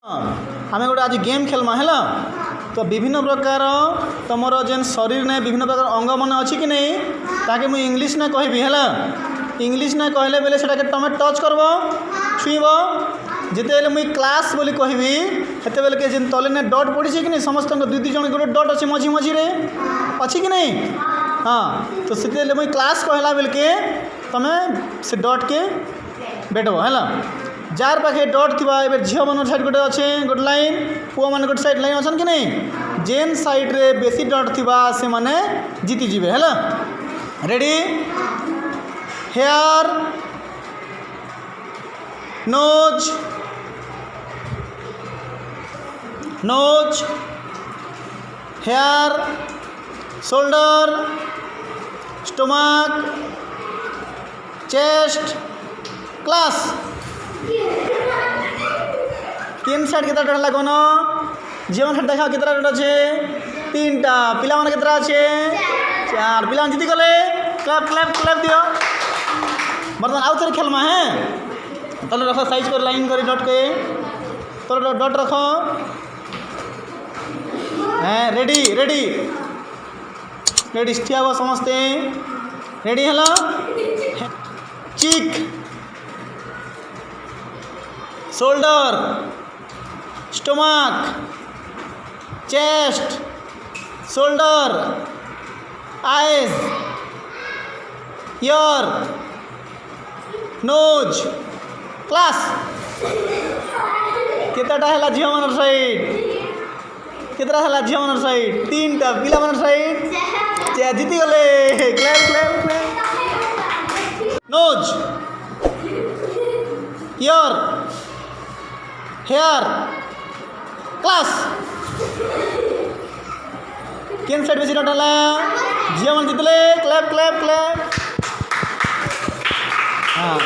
आम गोटे आज गेम खेलमा है तो विभिन्न प्रकार तुम जेन शरीर ने विभिन्न प्रकार अंग मन अच्छी कि नहीं ताकि मुझे इंग्लीश ना कहबी है इंग्लीश ना कहले बेले से तुम टच करब छुईब जिते मुझे क्लास बोली कहबी हेते बेले के जेन तले ने डट पड़ी कि नहीं समस्त दुई दुई जन गोटे डट अच्छे मझी मझी रे अच्छी कि नहीं हाँ तो से मुझे क्लास कहला बेल के तुम से डट के बैठब है जार पाखे डट थी झील मन साइड गोटे अच्छे गोटे लाइन पुआ मान गोटे साइड लाइन अच्छा कि नहीं जेन साइड रे बेसी डट थी से माने जीति जीवे है ready hair nose nose hair shoulder stomach chest class तीन साइड कितना डट कौन जीवन साइड देखा कितना डट अच्छे तीन टा पिला मान कितना अच्छे चार पिला जीति गले क्लैप क्लैप क्लैप दियो बर्तमान आउ थे खेलमा है तले रख साइज कर लाइन कर डट के तो डट रख हाँ रेडी रेडी रेडी ठिया हुआ समस्ते रेडी है cheek shoulder stomach chest shoulder eyes ear nose class केतटा है झील मन साइड केतटा है झील मन साइड तीन टा पिला मन साइड जीति गले clap clap clap nose ear hair class केन साइड बेसी डट झील मन जीतले क्लैप क्लैप क्लैप हाँ।